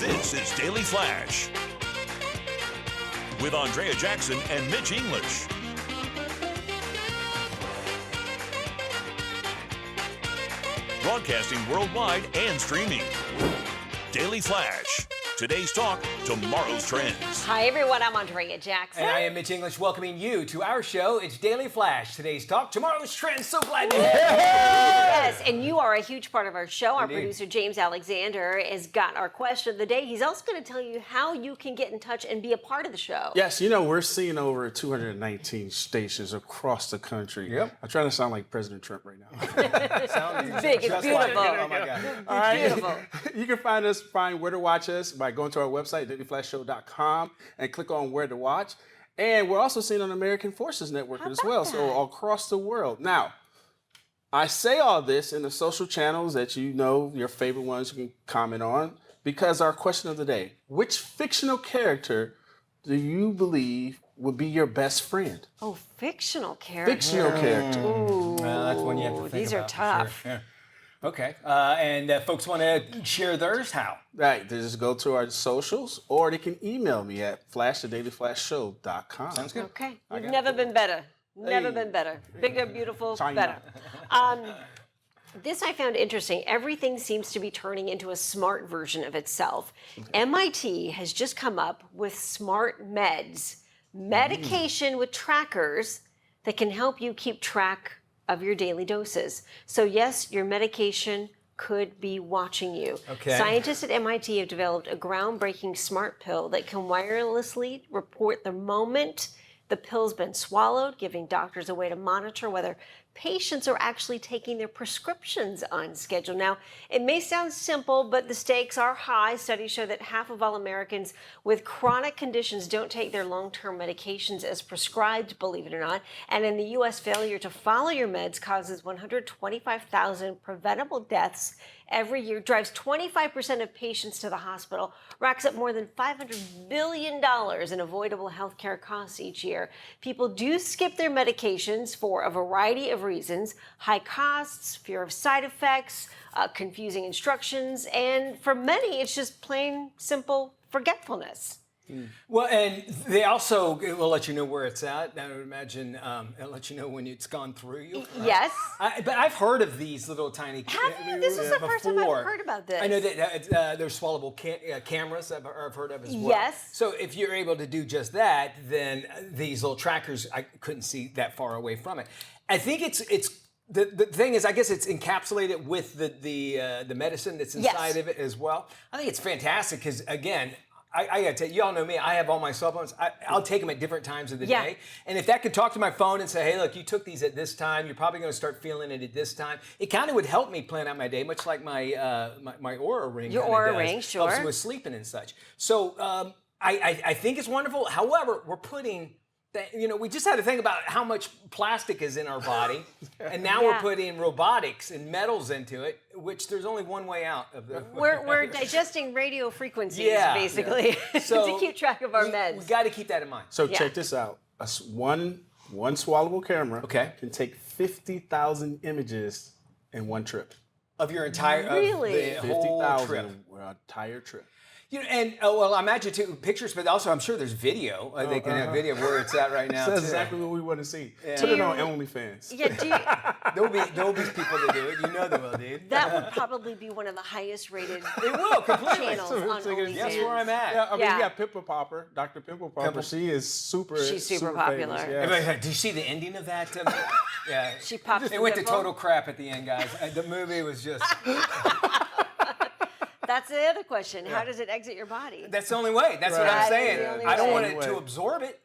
This is Daily Flash with Andrea Jackson and Mitch English. Broadcasting worldwide and streaming. Daily Flash. Today's talk, tomorrow's trends. Hi, everyone. I'm Andrea Jackson. And I am Mitch English, welcoming you to our show. It's Daily Flash. Today's talk, tomorrow's trends. So glad to have you. Yes, and you are a huge part of our show. Our Indeed. producer, James Alexander, has got our question of the day. He's also going to tell you how you can get in touch and be a part of the show. Yes, you know, we're seeing over 219 stations across the country. Yep. I'm trying to sound like President Trump right now. It's big. It's beautiful. Oh, my God. All right. Beautiful. You can find where to watch us by going to our website, dailyflashshow.com, and click on where to watch. And we're also seen on American Forces Network as well, so across the world. Now, I say all this in the social channels that you know, your favorite ones you can comment on, because our question of the day, which fictional character do you believe would be your best friend? Oh, fictional character. Fictional character. Ooh, Well, that's one you have to think these are about, for tough. sure. Yeah. Okay. And folks want to share theirs? How? Right, they just go to our socials, or they can email me at flash@dailyflashshow.com. Sounds good. Okay. You've never been better. Never Hey. been better. Bigger, beautiful, China. better. This I found interesting. Everything seems to be turning into a smart version of itself. MIT has just come up with smart meds, medication with trackers that can help you keep track of your daily doses. So yes, your medication could be watching you. Okay. Scientists at MIT have developed a groundbreaking smart pill that can wirelessly report the moment the pill's been swallowed, giving doctors a way to monitor whether patients are actually taking their prescriptions on schedule. Now, it may sound simple, but the stakes are high. Studies show that half of all Americans with chronic conditions don't take their long-term medications as prescribed, believe it or not. And in the U.S., failure to follow your meds causes 125,000 preventable deaths every year, drives 25% of patients to the hospital, racks up more than $500 billion in avoidable healthcare costs each year. People do skip their medications for a variety of reasons: high costs, fear of side effects, confusing instructions, and for many, it's just plain simple forgetfulness. Well, and they also will let you know where it's at. I would imagine it'll let you know when it's gone through you. Yes. But I've heard of these little tiny. Have you? This is the first time I've heard about this. I know that there's swallowable cameras I've heard of as well. Yes. So if you're able to do just that, then these little trackers, I couldn't see that far away from it. I think it's. The thing is, I guess it's encapsulated with the medicine that's inside of it as well. I think it's fantastic because, again, I gotta tell you, y'all know me. I have all my supplements. I'll take them at different times of the day. And if that could talk to my phone and say, hey, look, you took these at this time. You're probably going to start feeling it at this time. It kind of would help me plan out my day, much like my my Aura ring. Your Aura ring, sure. Helps with sleeping and such. So I think it's wonderful. However, we're putting. We just had to think about how much plastic is in our body, and now we're putting robotics and metals into it, which there's only one way out of the. We're digesting radio frequencies, basically, So to keep track of our meds. We got to keep that in mind. So check this out. One swallowable camera can take 50,000 images in one trip. Of your entire Really? of the whole 50,000 trip. entire trip. And well, I imagine too pictures, but also I'm sure there's video. They can have video of where it's at right now. That's too. exactly what we want to see. Yeah. Put it on OnlyFans. Yeah, There'll be people that do it. You know they will, dude. that would probably be one of the highest rated It will completely. channels on OnlyFans. That's where I'm at. Yeah, I mean, Yeah. you got Pimple Popper, Dr. Pimple Popper. She is super. She's super popular. Famous, yes. Did you see the ending of that? Yeah. She popped It the went to pimple. total crap at the end, guys. The movie was just. That's the other question. How does it exit your body? That's the only way. That's what That I'm is saying. the only I don't way. want it to absorb it.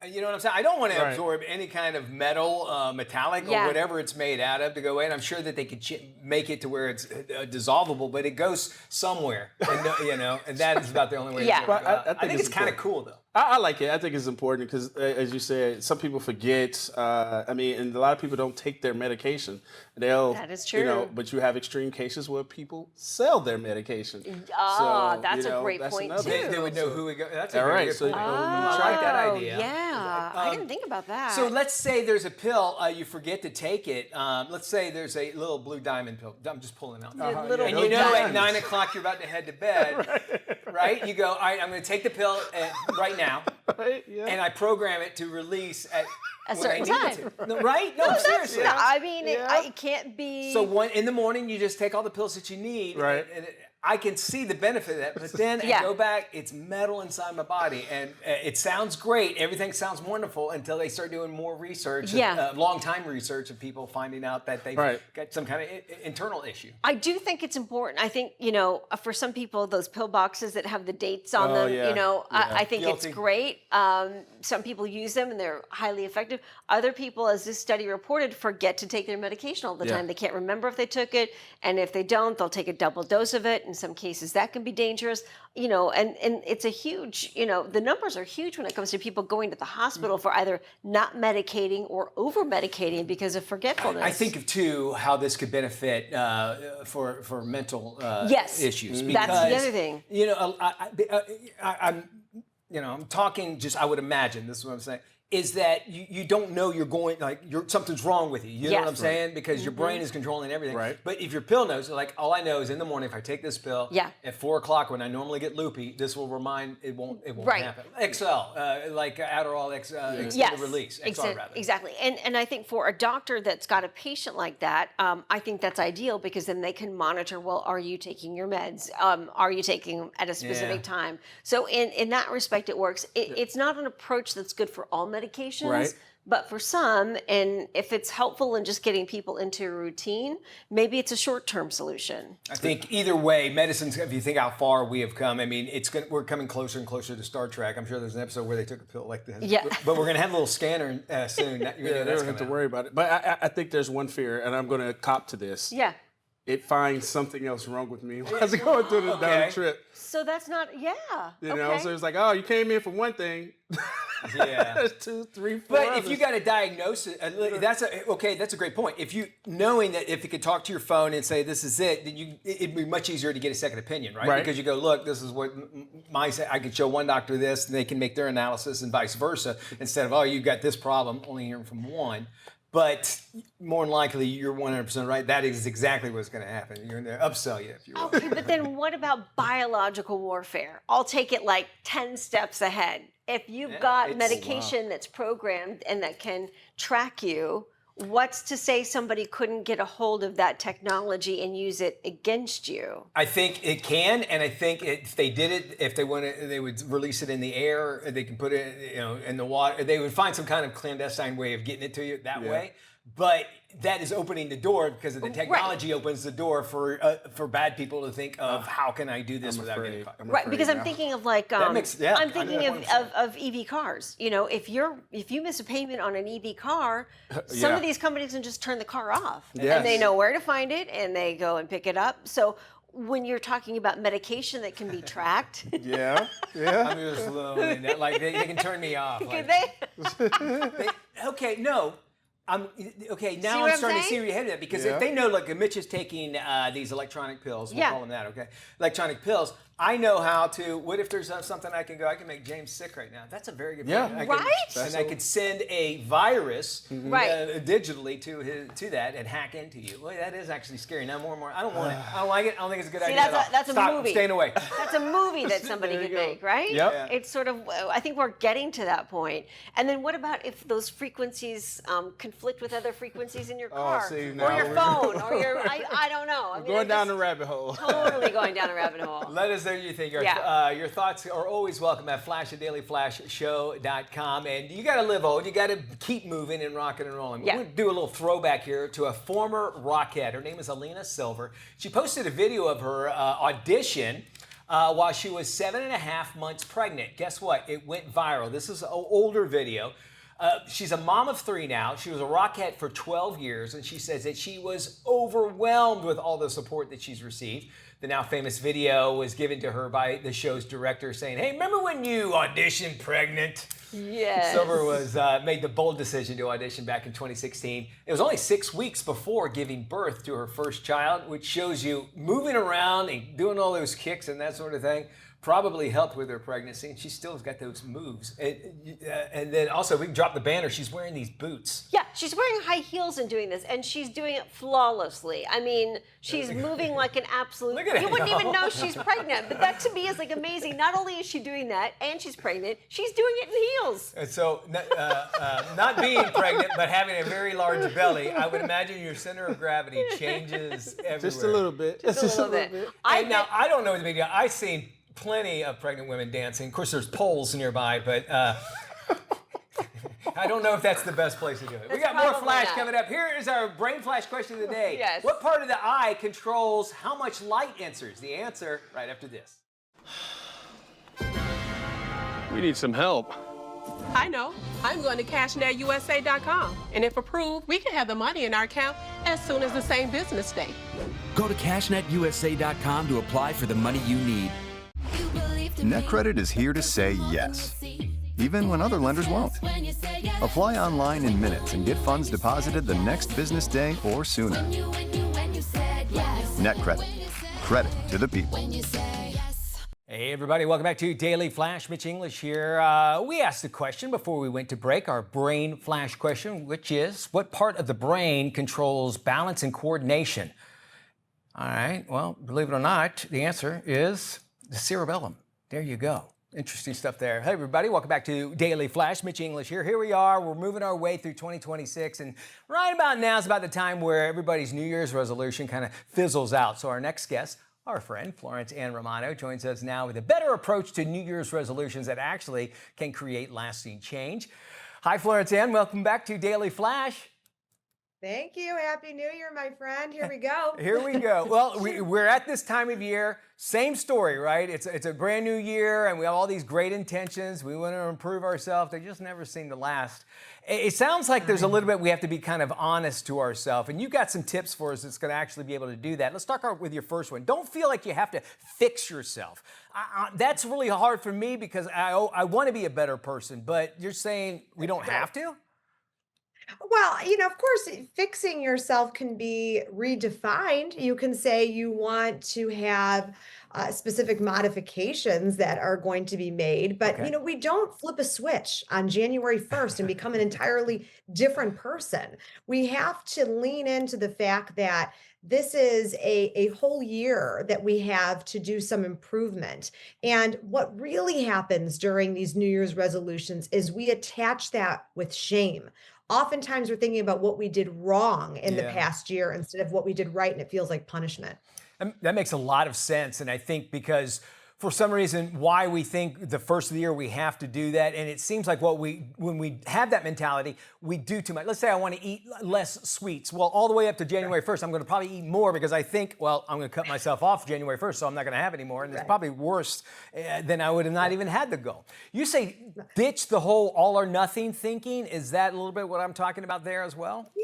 You know what I'm saying? I don't want to Right. absorb any kind of metal, metallic, or whatever it's made out of to go in. I'm sure that they could make it to where it's dissolvable, but it goes somewhere. And, and that is about the only way. Yeah. To But go out. I I think it's it's kind of good. cool, though. I like it. I think it's important because, as you said, some people forget. And a lot of people don't take their medication. That is true. But you have extreme cases where people sell their medication. That's a great point, too. They would know who we go. That's a All very right, good so point. you I like that idea. Yeah, I didn't think about that. So let's say there's a pill, you forget to take it. Let's say there's a little blue diamond pill. I'm just pulling out. Little And blue you know at diamonds. 9 o'clock you're about to head to bed, right? You go, all right, I'm going to take the pill right now. Right? Yeah. And I program it to release at A when certain I need it time. to. No, right? No, seriously. I mean, it can't be. So in the morning, you just take all the pills that you need. Right. And I can see the benefit of that, but then I go back, it's metal inside my body, and it sounds great. Everything sounds wonderful until they start doing more research, long time research of people finding out that they've got some kind of internal issue. I do think it's important. I think, for some people, those pill boxes that have the dates on them, I think it's great. Some people use them and they're highly effective. Other people, as this study reported, forget to take their medication all the time. They can't remember if they took it, and if they don't, they'll take a double dose of it. In some cases, that can be dangerous. And it's a huge, the numbers are huge when it comes to people going to the hospital for either not medicating or over medicating because of forgetfulness. I think of too how this could benefit for mental issues. That's the other thing. I'm talking just, I would imagine, this is what I'm saying, is that you don't know you're going, something's wrong with you. You know what I'm saying? Because your brain is controlling everything. Right. But if your pill knows, all I know is in the morning, if I take this pill, at 4 o'clock when I normally get loopy, this will remind, it won't happen. XL, like Adderall, extended release, XR rather. Exactly. And I think for a doctor that's got a patient like that, I think that's ideal because then they can monitor, well, are you taking your meds? Are you taking them at a specific time? So in that respect, it works. It's not an approach that's good for all medications, but for some, and if it's helpful in just getting people into a routine, maybe it's a short-term solution. I think either way, medicine's, if you think how far we have come, I mean, we're coming closer and closer to Star Trek. I'm sure there's an episode where they took a pill like this. Yeah. But we're going to have a little scanner soon. They don't have to worry about it. But I think there's one fear, and I'm going to cop to this. Yeah. It finds something else wrong with me while I was going through the down the trip. So that's not, So it's like, oh, you came in for one thing. Yeah. 2, 3, 4. But others. if you got a diagnosis, that's a great point. If you knowing that if you could talk to your phone and say this is it, then it'd be much easier to get a second opinion, right? Because you go, look, this is what I could show one doctor this, and they can make their analysis, and vice versa, instead of you've got this problem, only hearing from one. But more than likely, you're 100% right. That is exactly what's going to happen. You're going to upsell you, if you will. Okay, but then what about biological warfare? I'll take it 10 steps ahead. If you've got medication that's programmed and that can track you, what's to say somebody couldn't get a hold of that technology and use it against you? I think it can, and I think if they did it, if they wanted, they would release it in the air. They can put it, in the water. They would find some kind of clandestine way of getting it to you that way. But that is opening the door because of the technology opens the door for bad people to think of how can I do this without getting caught. Right, because I'm thinking of I'm thinking of EV cars. If you miss a payment on an EV car, some of these companies can just turn the car off, and they know where to find it, and they go and pick it up. So when you're talking about medication that can be tracked, I'm just low. They can turn me off. Now I'm starting to see where you're headed at, because if they know, Mitch is taking these electronic pills, we'll call them that, electronic pills. I know how to, what if there's something I can make James sick right now? That's a very good point. I could send a virus digitally to that and hack into you. Well, that is actually scary. Now more and more, I don't want it. I don't like it. I don't think it's a good idea at all. That's Stop, a movie. I'm staying away. That's a movie that somebody could make, right? Yep. It's sort of, I think we're getting to that point. And then what about if those frequencies conflict with other frequencies in your car? Or your phone, or your, I don't know. I mean, going down the rabbit hole. Totally going down a rabbit hole. Let us know what you think. Your thoughts are always welcome at flash@dailyflashshow.com. And you got to live old. You got to keep moving and rocking and rolling. Yeah. We'll do a little throwback here to a former Rockette. Her name is Alina Silver. She posted a video of her audition while she was 7.5 months pregnant. Guess what? It went viral. This is an older video. She's a mom of 3 now. She was a Rockette for 12 years, and she says that she was overwhelmed with all the support that she's received. the now famous video was given to her by the show's director saying, hey, remember when you auditioned pregnant? Yes. Silver was made the bold decision to audition back in 2016. It was only 6 weeks before giving birth to her first child, which shows you moving around and doing all those kicks and that sort of thing probably helped with her pregnancy, and she still has got those moves. And then also, we can drop the banner, she's wearing these boots. Yeah, she's wearing high heels and doing this, and she's doing it flawlessly. I mean, she's moving like an absolute... Look at You it wouldn't go. even know she's pregnant, but that to me is like amazing. Not only is she doing that, and she's pregnant, she's doing it in heels. And so, not being pregnant, but having a very large belly, I would imagine your center of gravity changes everywhere. Just a little bit. Just a little bit. Now, I don't know the video. I've seen plenty of pregnant women dancing. Of course, there's poles nearby, but I don't know if that's the best place to do it. We got more Flash coming up. Here is our Brain Flash question of the day. Yes. What part of the eye controls how much light enters? The answer right after this. We need some help. I know. I'm going to CashNetUSA.com. And if approved, we can have the money in our account as soon as the same business day. Go to CashNetUSA.com to apply for the money you need. NetCredit is here to say yes, even when other lenders won't. Apply online in minutes and get funds deposited the next business day or sooner. NetCredit. Credit to the people. Hey everybody, welcome back to Daily Flash. Mitch English here. We asked a question before we went to break, our Brain Flash question, which is, what part of the brain controls balance and coordination? All right, well, believe it or not, the answer is the cerebellum. There you go. Interesting stuff there. Hey everybody, welcome back to Daily Flash. Mitch English here. Here we are. We're moving our way through 2026, and right about now is about the time where everybody's New Year's resolution kind of fizzles out. So our next guest, our friend Florence Ann Romano, joins us now with a better approach to New Year's resolutions that actually can create lasting change. Hi Florence Ann, welcome back to Daily Flash. Thank you. Happy New Year, my friend. Here we go. Here we go. Well, we're at this time of year. Same story, right? It's a brand new year, and we have all these great intentions. We want to improve ourselves. They just never seem to last. It sounds like there's a little bit we have to be kind of honest to ourselves, and you've got some tips for us that's going to actually be able to do that. Let's start with your first one. Don't feel like you have to fix yourself. That's really hard for me because I want to be a better person, but you're saying we don't have to? Well, of course, fixing yourself can be redefined. You can say you want to have specific modifications that are going to be made, but Okay. we don't flip a switch on January 1st and become an entirely different person. We have to lean into the fact that this is a whole year that we have to do some improvement. And what really happens during these New Year's resolutions is we attach that with shame. Oftentimes we're thinking about what we did wrong in the past year instead of what we did right, and it feels like punishment. That makes a lot of sense, and I think because for some reason why we think the first of the year we have to do that, and it seems like when we have that mentality, we do too much. Let's say I want to eat less sweets. Well, all the way up to January 1st, I'm going to probably eat more because I think, well, I'm going to cut myself off January 1st, so I'm not going to have any more, and it's probably worse than I would have not even had the goal. You say ditch the whole all or nothing thinking. Is that a little bit what I'm talking about there as well? Yeah.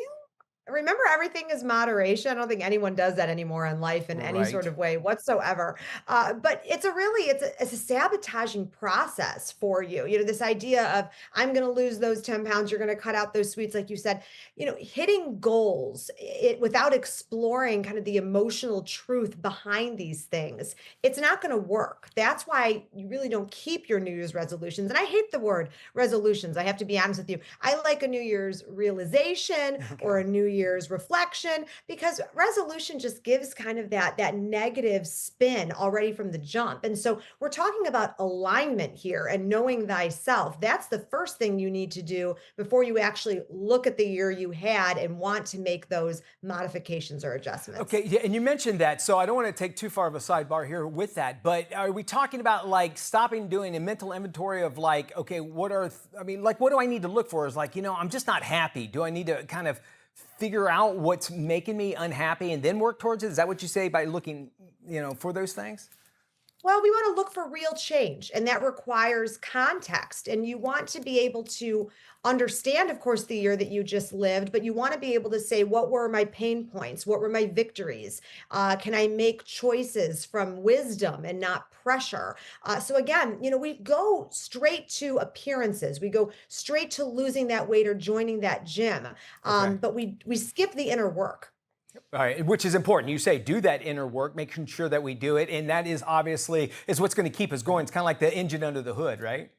Remember, everything is moderation. I don't think anyone does that anymore in life in any sort of way whatsoever. But it's a sabotaging process for you. This idea of I'm going to lose those 10 pounds. You're going to cut out those sweets, like you said. Hitting goals without exploring kind of the emotional truth behind these things, it's not going to work. That's why you really don't keep your New Year's resolutions. And I hate the word resolutions. I have to be honest with you. I like a New Year's realization or a New Year's reflection, because resolution just gives kind of that negative spin already from the jump. And so we're talking about alignment here and knowing thyself. That's the first thing you need to do before you actually look at the year you had and want to make those modifications or adjustments. Okay, yeah, and you mentioned that, so I don't want to take too far of a sidebar here with that, but are we talking about like stopping doing a mental inventory of like, okay, what do I need to look for? Is like, I'm just not happy. Do I need to kind of figure out what's making me unhappy and then work towards it? Is that what you say by looking, for those things? Well, we want to look for real change, and that requires context. And you want to be able to understand, of course, the year that you just lived, but you want to be able to say, what were my pain points? What were my victories? Can I make choices from wisdom and not pressure? So again, we go straight to appearances. We go straight to losing that weight or joining that gym. But we skip the inner work. All right, which is important. You say do that inner work, making sure that we do it. And that is obviously what's going to keep us going. It's kind of like the engine under the hood, right?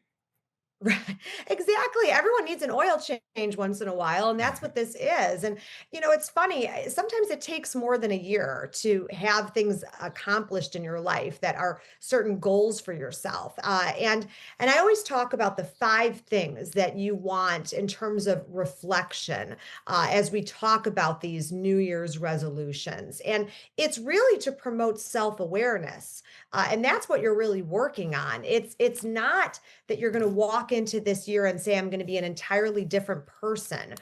Right. Exactly. Everyone needs an oil change once in a while, and that's what this is. And it's funny. Sometimes it takes more than a year to have things accomplished in your life that are certain goals for yourself. And I always talk about the 5 things that you want in terms of reflection as we talk about these New Year's resolutions. And it's really to promote self-awareness. And that's what you're really working on. It's not that you're going to walk into this year and say, I'm going to be an entirely different person.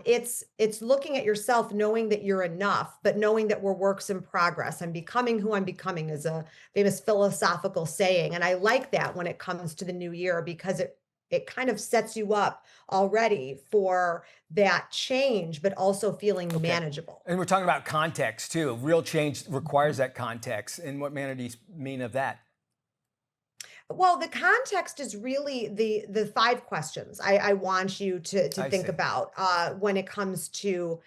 It's looking at yourself, knowing that you're enough, but knowing that we're works in progress. I'm becoming who I'm becoming is a famous philosophical saying. And I like that when it comes to the new year, because it kind of sets you up already for that change, but also feeling manageable. And we're talking about context too. Real change requires that context. In what manner do you mean of that? Well, the context is really the 5 questions I want you to think about when it comes to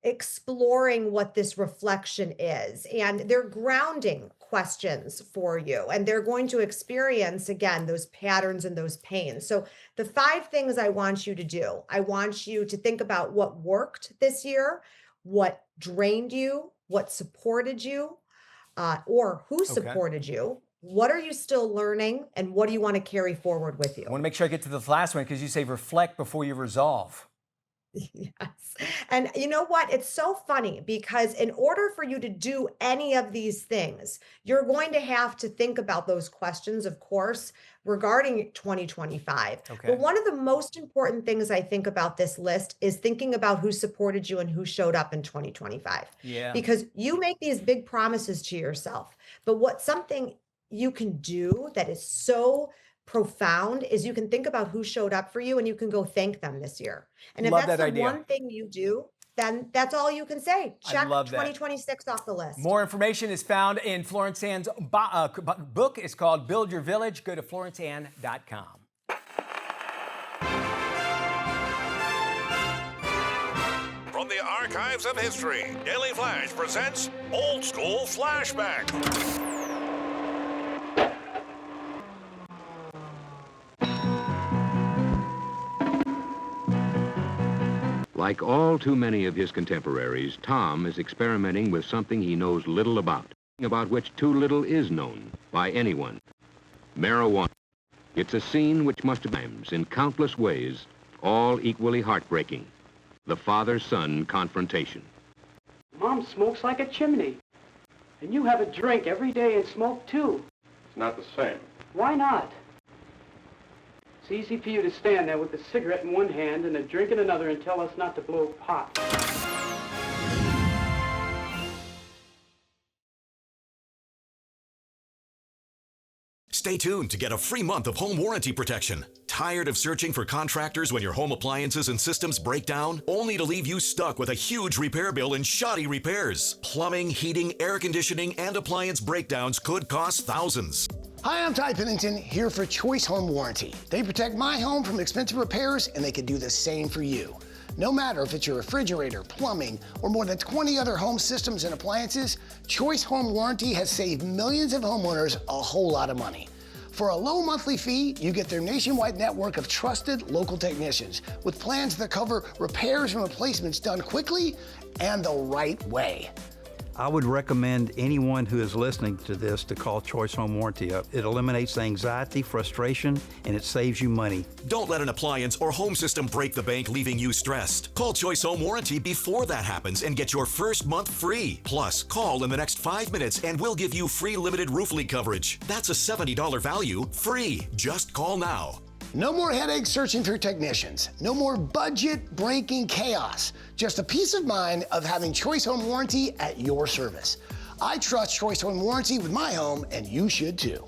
exploring what this reflection is. And they're grounding questions for you. And they're going to experience, again, those patterns and those pains. So the 5 things I want you to do, I want you to think about what worked this year, what drained you, what supported you, or who supported you. What are you still learning, and what do you want to carry forward with you? I want to make sure I get to the last one, because you say reflect before you resolve. Yes. And you know what? It's so funny, because in order for you to do any of these things, you're going to have to think about those questions, of course, regarding 2025. But one of the most important things I think about this list is thinking about who supported you and who showed up in 2025. Yeah. Because you make these big promises to yourself, but something you can do that is so profound is you can think about who showed up for you, and you can go thank them this year. And if that's the one thing you do, then that's all you can say. Check 2026 off the list. More information is found in Florence Ann's book. It's called Build Your Village. Go to florenceann.com. From the archives of history, Daily Flash presents Old School Flashback. Like all too many of his contemporaries, Tom is experimenting with something he knows little about which too little is known by anyone. Marijuana. It's a scene which must have times, in countless ways, all equally heartbreaking. The father-son confrontation. Mom smokes like a chimney. And you have a drink every day and smoke too. It's not the same. Why not? It's easy for you to stand there with a cigarette in one hand and a drink in another and tell us not to blow pot. Stay tuned to get a free month of home warranty protection. Tired of searching for contractors when your home appliances and systems break down, only to leave you stuck with a huge repair bill and shoddy repairs? Plumbing, heating, air conditioning, and appliance breakdowns could cost thousands. Hi, I'm Ty Pennington, here for Choice Home Warranty. They protect my home from expensive repairs, and they can do the same for you. No matter if it's your refrigerator, plumbing, or more than 20 other home systems and appliances, Choice Home Warranty has saved millions of homeowners a whole lot of money. For a low monthly fee, you get their nationwide network of trusted local technicians with plans that cover repairs and replacements done quickly and the right way. I would recommend anyone who is listening to this to call Choice Home Warranty up. It eliminates the anxiety, frustration, and it saves you money. Don't let an appliance or home system break the bank, leaving you stressed. Call Choice Home Warranty before that happens and get your first month free. Plus, call in the next 5 minutes and we'll give you free limited roof leak coverage. That's a $70 value, free. Just call now. No more headaches searching for technicians. No more budget-breaking chaos. Just a peace of mind of having Choice Home Warranty at your service. I trust Choice Home Warranty with my home, and you should too.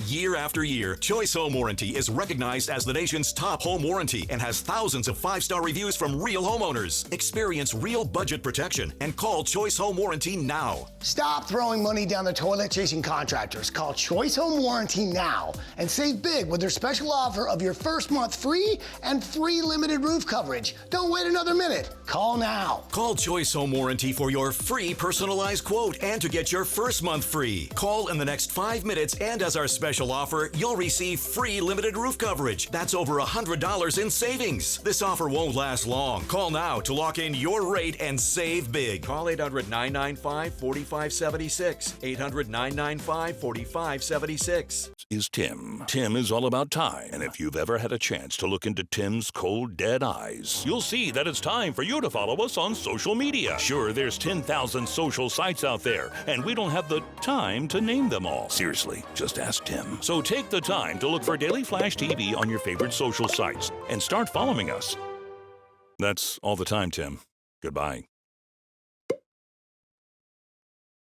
Year after year, Choice Home Warranty is recognized as the nation's top home warranty and has thousands of 5-star reviews from real homeowners. Experience real budget protection and call Choice Home Warranty now. Stop throwing money down the toilet chasing contractors. Call Choice Home Warranty now and save big with their special offer of your first month free and free limited roof coverage. Don't wait another minute. Call now. Call Choice Home Warranty for your free personalized quote and to get your first month free. Call in the next 5 minutes, and as our special offer, you'll receive free limited roof coverage. That's over $100 in savings. This offer won't last long. Call now to lock in your rate and save big. Call 800-995-4576. 800-995-4576. Is Tim. Tim is all about time, and if you've ever had a chance to look into Tim's cold, dead eyes, you'll see that it's time for you to follow us on social media. Sure, there's 10,000 social sites out there, and we don't have the time to name them all. Seriously, just ask Tim. So take the time to look for Daily Flash TV on your favorite social sites and start following us. That's all the time, Tim. Goodbye.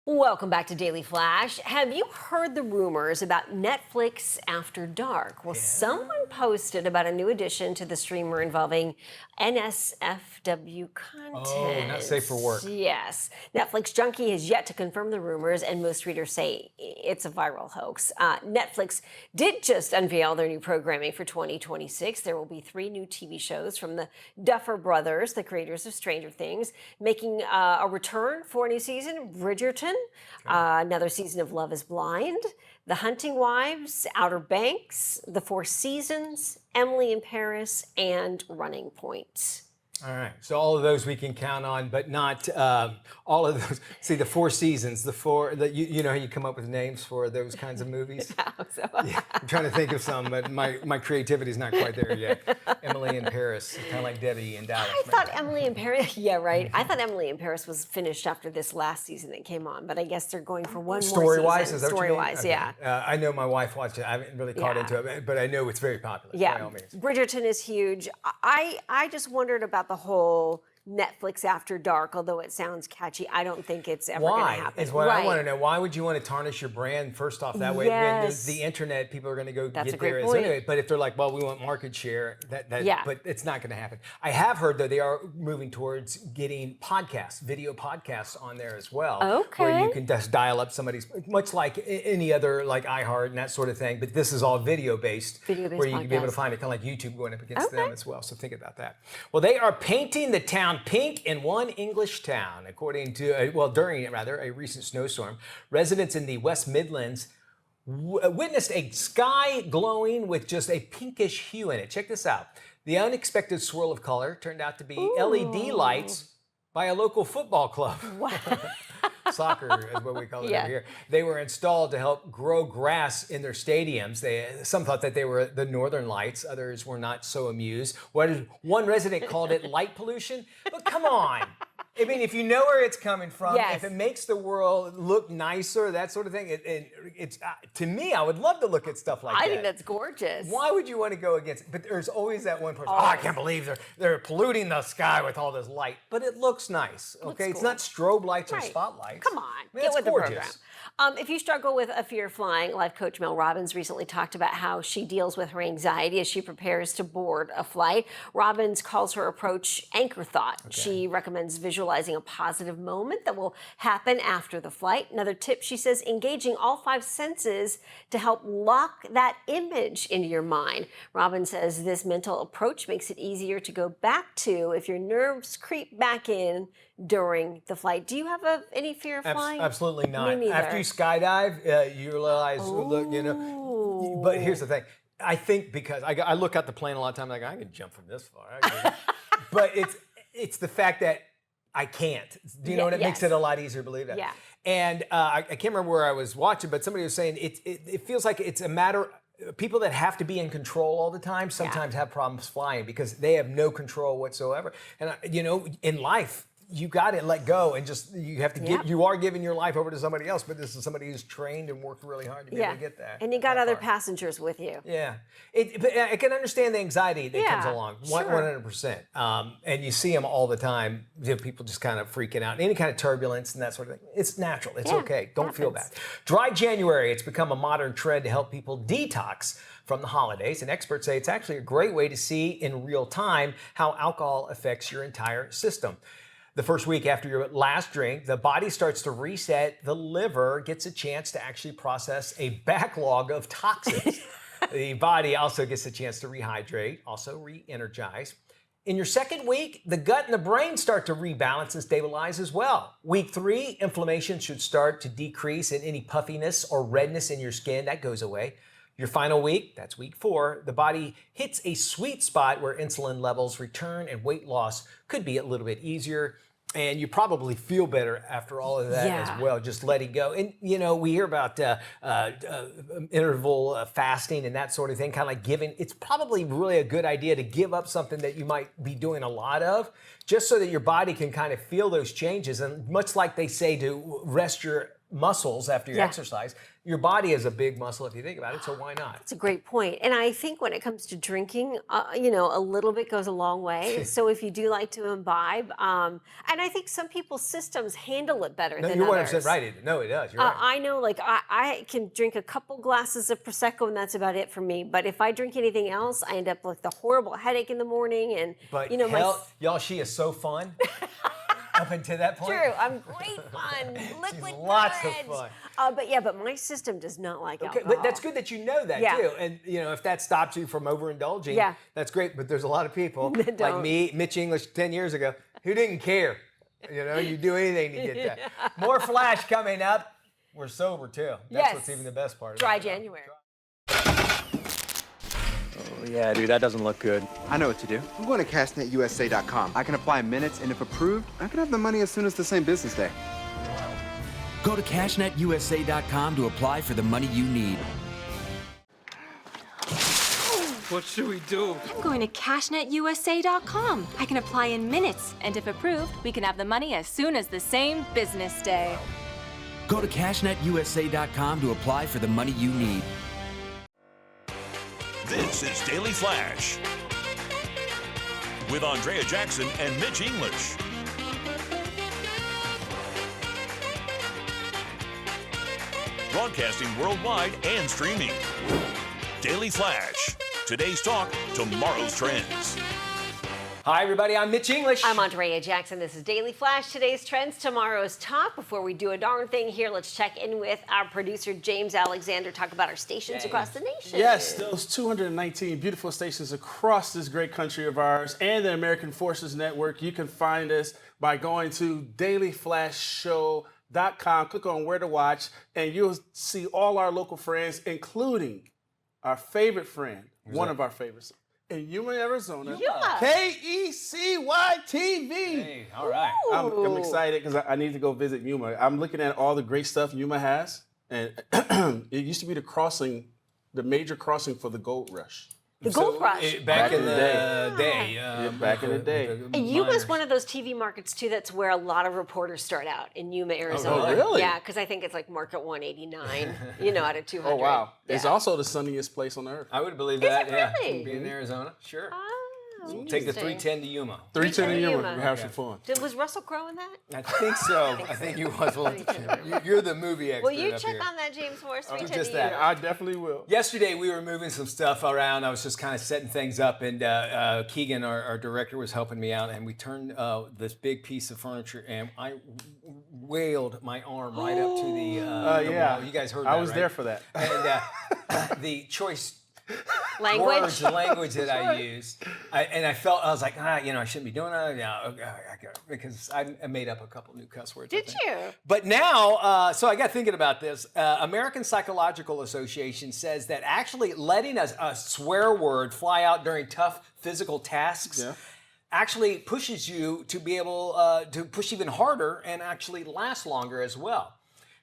Welcome back to Daily Flash. Have you heard the rumors about Netflix After Dark? Well, someone posted about a new addition to the streamer involving NSFW content. Oh, not safe for work. Yes. Netflix Junkie has yet to confirm the rumors, and most readers say it's a viral hoax. Netflix did just unveil their new programming for 2026. There will be 3 new TV shows from the Duffer Brothers, the creators of Stranger Things, making a return for a new season. Bridgerton. Another season of Love is Blind, The Hunting Wives, Outer Banks, The Four Seasons, Emily in Paris, and Running Point. All right, so all of those we can count on, but not all of those. See, the 4 seasons, you know how you come up with names for those kinds of movies? Yeah, I'm trying to think of some, but my creativity is not quite there yet. Emily in Paris, kind of like Debbie in Dallas. I thought Emily in Paris, yeah, right. I thought Emily in Paris was finished after this last season that came on, but I guess they're going for one more season. Story-wise, is that what you mean? Story-wise, yeah. I know my wife watched it. I haven't really caught into it, but I know it's very popular. Yeah, by all means. Bridgerton is huge. I just wondered about the whole Netflix After Dark, although it sounds catchy. I don't think it's ever going to happen. Is what I want to know. Why would you want to tarnish your brand first off that way? When the internet, people are going to go get there. Anyway, but if they're like, well, we want market share, but it's not going to happen. I have heard, though, they are moving towards getting podcasts, video podcasts on there as well. Okay. Where you can just dial up somebody's, much like any other, like iHeart and that sort of thing, but this is all video-based. Where you can be able to find it, kind of like YouTube going up against them as well. So think about that. Well, they are painting the town pink in one English town, according to, during a recent snowstorm. Residents in the West Midlands witnessed a sky glowing with just a pinkish hue in it. Check this out. The unexpected swirl of color turned out to be LED lights by a local football club. Wow. Soccer is what we call it over here. They were installed to help grow grass in their stadiums. Some thought that they were the Northern Lights. Others were not so amused. One resident called it light pollution. But come on. I mean, if you know where it's coming from, if it makes the world look nicer, that sort of thing, it's to me, I would love to look at stuff like that. I think that's gorgeous. Why would you want to go against it? But there's always that one person, I can't believe they're polluting the sky with all this light. But it looks nice, okay? It's not strobe lights or spotlights. Come on, get with the program. If you struggle with a fear of flying, life coach Mel Robbins recently talked about how she deals with her anxiety as she prepares to board a flight. Robbins calls her approach anchor thought. Okay. She recommends visualizing a positive moment that will happen after the flight. Another tip, she says, engaging all 5 senses to help lock that image into your mind. Robbins says this mental approach makes it easier to go back to if your nerves creep back in during the flight. Do you have any fear of flying? Absolutely not. Me neither. After you skydive, you realize, look, but here's the thing. I think because I look out the plane a lot of times, like, I can jump from this far. But it's the fact that I can't. Do you know what? It makes it a lot easier to believe that. Yeah. And I can't remember where I was watching, but somebody was saying it feels like it's a matter. People that have to be in control all the time sometimes have problems flying because they have no control whatsoever. And in life, you got to let go and just, you have to give, you are giving your life over to somebody else, but this is somebody who's trained and worked really hard to be able to get that. And you got other passengers with you. Yeah. But I can understand the anxiety that comes along, 100%. And you see them all the time, people just kind of freaking out. Any kind of turbulence and that sort of thing. It's natural. It's okay. Don't feel bad. Dry January, it's become a modern trend to help people detox from the holidays, and experts say it's actually a great way to see in real time how alcohol affects your entire system. The first week after your last drink, the body starts to reset, the liver gets a chance to actually process a backlog of toxins. The body also gets a chance to rehydrate, also re-energize. In your second week, the gut and the brain start to rebalance and stabilize as well. Week 3, inflammation should start to decrease, and any puffiness or redness in your skin, that goes away. Your final week, that's week 4, the body hits a sweet spot where insulin levels return and weight loss could be a little bit easier. And you probably feel better after all of that as well, just letting go. And, you know, we hear about interval fasting and that sort of thing, kind of like giving. It's probably really a good idea to give up something that you might be doing a lot of, just so that your body can kind of feel those changes. And much like they say to rest your muscles after you exercise, your body is a big muscle if you think about it, so why not? That's a great point. And I think when it comes to drinking, you know, a little bit goes a long way. So if you do like to imbibe, and I think some people's systems handle it better than others. You're 100% right. No, it does. You're right. I know, like, I can drink a couple glasses of Prosecco and that's about it for me. But if I drink anything else, I end up with a horrible headache in the morning. And, but you know, y'all, she is so fun. Up until that point? True, I'm great fun. Liquid lots courage. of fun. But my system does not like alcohol. But that's good that you know that too. And you know, if that stops you from overindulging, that's great. But there's a lot of people like me, Mitch English 10 years ago, who didn't care. You know, you do anything to get that. More Flash coming up. We're sober too. That's what's even the best part. Dry January. Oh, yeah, dude, that doesn't look good. I know what to do. I'm going to cashnetusa.com. I can apply in minutes, and if approved, I can have the money as soon as the same business day. Go to cashnetusa.com to apply for the money you need. What should we do? I'm going to cashnetusa.com. I can apply in minutes, and if approved, we can have the money as soon as the same business day. Go to cashnetusa.com to apply for the money you need. This is Daily Flash with Andrea Jackson and Mitch English. Broadcasting worldwide and streaming. Daily Flash. Today's talk, tomorrow's trends. Hi, everybody. I'm Mitch English. I'm Andrea Jackson. This is Daily Flash. Today's trends, tomorrow's talk. Before we do a darn thing here, let's check in with our producer, James Alexander, talk about our stations across the nation. Yes, those 219 beautiful stations across this great country of ours and the American Forces Network. You can find us by going to dailyflashshow.com. Click on Where to Watch, and you'll see all our local friends, including our favorite friend, one of our favorites, in Yuma, Arizona. KECY-TV. Hey, all right. I'm excited because I need to go visit Yuma. I'm looking at all the great stuff Yuma has, and it used to be the major crossing for the gold rush. The gold rush. Back in the day. Back in the day. And Yuma's one of those TV markets, too, that's where a lot of reporters start out, in Yuma, Arizona. Oh, really? Yeah, because I think it's like market 189, out of 200. Oh, wow. Yeah. It's also the sunniest place on earth. I would believe that, really? Being in Arizona, sure. Oh, take the 310 to Yuma. 310 to Yuma. We have some fun. Was Russell Crowe in that? I think so. I think he was. You're the movie expert. Will you up check here. on that, James Morris? I'll do 310 just to that. Yuma. I definitely will. Yesterday, we were moving some stuff around. I was just kind of setting things up, and Keegan, our director, was helping me out, and we turned this big piece of furniture, and I wailed my arm right up to the wall. You guys heard that, I was right? there for that. And the choice language that I used, I was like, I shouldn't be doing that. Because I made up a couple new cuss words. Did you? But now, so I got thinking about this. American Psychological Association says that actually letting a swear word fly out during tough physical tasks actually pushes you to be able to push even harder and actually last longer as well.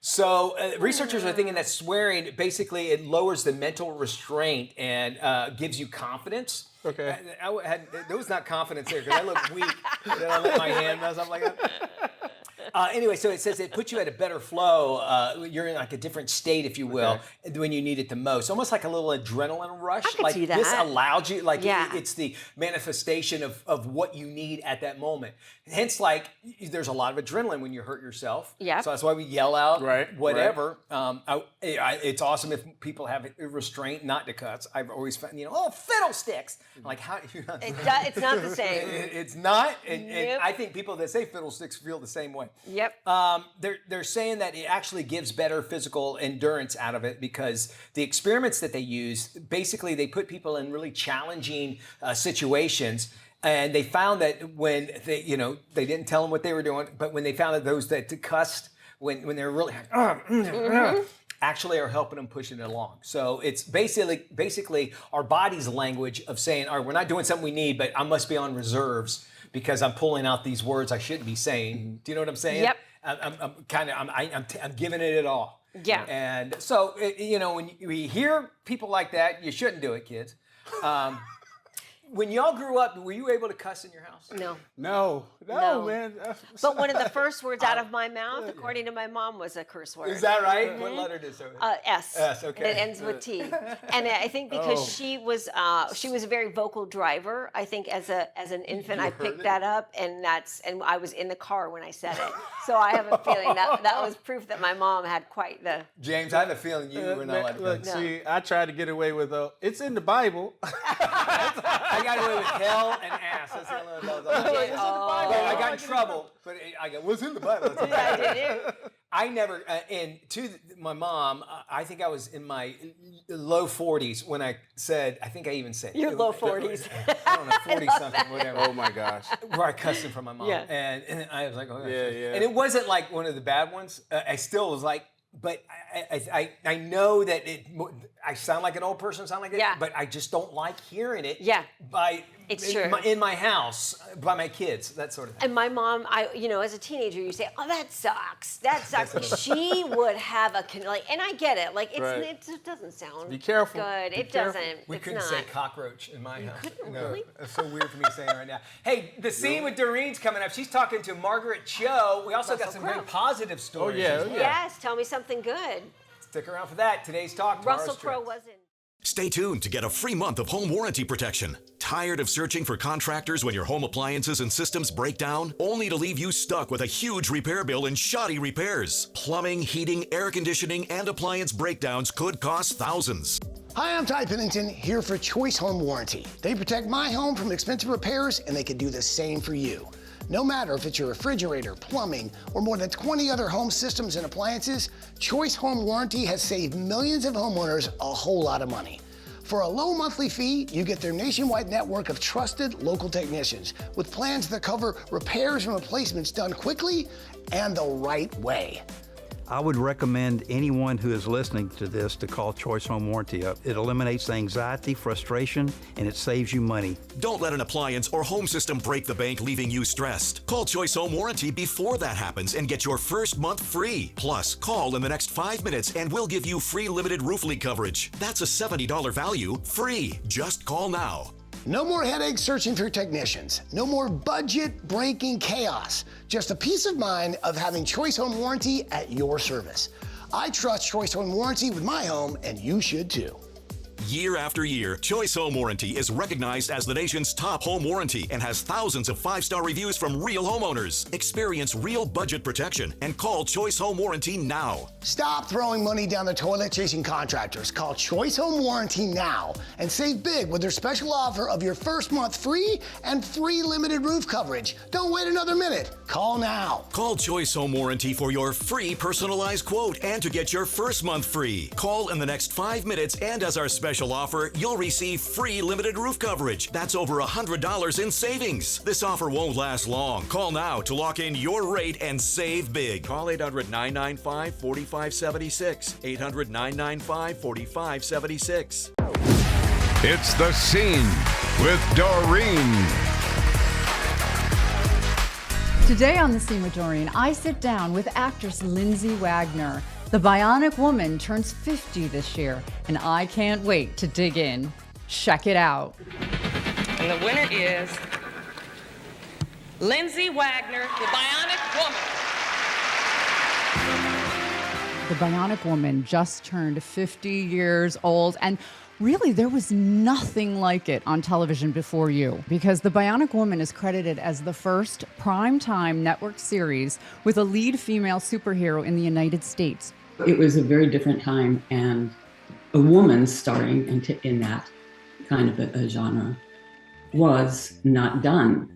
So researchers are thinking that swearing, basically, it lowers the mental restraint and gives you confidence. Okay. There was not confidence there because I looked weak. Did I let my hand mess up like that? Anyway, so it says it puts you at a better flow. You're in like a different state, if you will, when you need it the most. Almost like a little adrenaline rush. I could like see that. This allowed you, like Yeah. it's the manifestation of what you need at that moment. Hence, like there's a lot of adrenaline when you hurt yourself. Yep. So that's why we yell out, Right, whatever. It's awesome if people have restraint, not to cuss. I've always found, oh, fiddlesticks. Like how? It's not the same. It's not. And Nope. I think people that say fiddlesticks feel the same way. Yep. They're saying that it actually gives better physical endurance out of it because the experiments that they use, basically they put people in really challenging situations, and they found that when they didn't tell them what they were doing, but when they found that those that cussed when they were really actually are helping them push it along. So it's basically our body's language of saying, all right, we're not doing something we need, but I must be on reserves because I'm pulling out these words I shouldn't be saying. Do you know what I'm saying? Yep. I'm giving it all. Yeah. And so, when we hear people like that, you shouldn't do it, kids. When y'all grew up, were you able to cuss in your house? No. No, man. But one of the first words out of my mouth, according to my mom, was a curse word. Is that right? What letter does it? S. S, okay. And it ends with T. And I think because she was a very vocal driver. I think as an infant, I picked that up, and I was in the car when I said it. So I have a feeling that was proof that my mom had quite the. James, I have a feeling you were not allowed to Look, cuss. see, I tried to get away with it's in the Bible. I got away with hell and ass. That's the only one that was allowed. But I got in trouble. But what's in the Bible? Yeah, did you? I never, my mom, I think I was in my low 40s when I said, I think I even said. Your low 40s. I don't know, 40-something, whatever. Oh, my gosh. Where I cussed in front of my mom. Yeah. And I was like, oh, Yeah. And it wasn't like one of the bad ones. I still was like, but I know that I sound like an old person, but I just don't like hearing it. Yeah. It's true. In my house, by my kids, that sort of thing. And my mom, as a teenager, you say, "Oh, that sucks. That sucks." She would have and I get it. Like it doesn't sound. Be careful. Good. Be It careful. doesn't. We couldn't say cockroach in my house. couldn't, No, really? that's so weird for me saying it right now. Hey, the scene with Doreen's coming up. She's talking to Margaret Cho. We also got some very positive stories. yeah, as well. Yes. Tell me something good. Stick around for that. Today's Talk. Russell tomorrow's Crowe Trends. was in. Stay tuned to get a free month of home warranty protection. Tired of searching for contractors when your home appliances and systems break down, only to leave you stuck with a huge repair bill and shoddy repairs? Plumbing, heating, air conditioning, and appliance breakdowns could cost thousands. Hi, I'm Ty Pennington, here for Choice Home Warranty. They protect my home from expensive repairs, and they can do the same for you. No matter if it's your refrigerator, plumbing, or more than 20 other home systems and appliances, Choice Home Warranty has saved millions of homeowners a whole lot of money. For a low monthly fee, you get their nationwide network of trusted local technicians with plans that cover repairs and replacements done quickly and the right way. I would recommend anyone who is listening to this to call Choice Home Warranty up. It eliminates anxiety, frustration, and it saves you money. Don't let an appliance or home system break the bank, leaving you stressed. Call Choice Home Warranty before that happens and get your first month free. Plus, call in the next 5 minutes and we'll give you free limited roof leak coverage. That's a $70 value, free. Just call now. No more headaches searching for technicians. No more budget-breaking chaos. Just a peace of mind of having Choice Home Warranty at your service. I trust Choice Home Warranty with my home, and you should too. Year after year, Choice Home Warranty is recognized as the nation's top home warranty and has thousands of 5-star reviews from real homeowners. Experience real budget protection and call Choice Home Warranty now. Stop throwing money down the toilet chasing contractors. Call Choice Home Warranty now and save big with their special offer of your first month free and free limited roof coverage. Don't wait another minute. Call now. Call Choice Home Warranty for your free personalized quote and to get your first month free. Call in the next 5 minutes, and as our special offer, you'll receive free limited roof coverage. That's over $100 in savings. This offer won't last long. Call now to lock in your rate and save big. Call 800-995-4576. 800-995-4576. It's The Scene with Doreen. Today on The Scene with Doreen, I sit down with actress Lindsay Wagner. The Bionic Woman turns 50 this year, and I can't wait to dig in. Check it out. And the winner is Lindsay Wagner, the Bionic Woman. The Bionic Woman just turned 50 years old, and really, there was nothing like it on television before you, because The Bionic Woman is credited as the first primetime network series with a lead female superhero in the United States. It was a very different time, and a woman starring in that kind of a genre was not done.